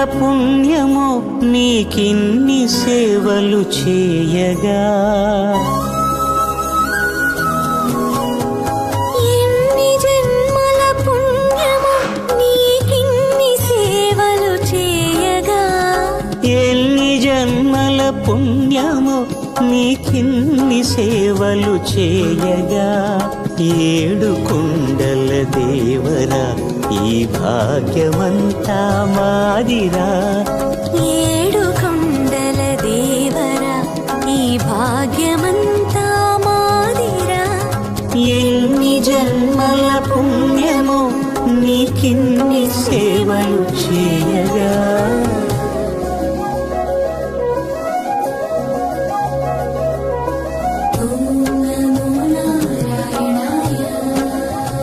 పుణ్యమో నీకిన్ని సేవలు చేయగా. ఎన్ని జన్మల పుణ్యమో నీకిన్ని సేవలు చేయగా. ఎన్ని జన్మల పుణ్యమో నీకిన్ని సేవలు చేయగా. ఏడు కొండల దేవరా ఈ భాగ్యమంతా మాదిరా. ఏడు కొండల దేవరా ఈ భాగ్యమంతా మాదిరా. ఎన్ని జన్మల పుణ్యమో నీకిన్ని సేవలు చేయగా.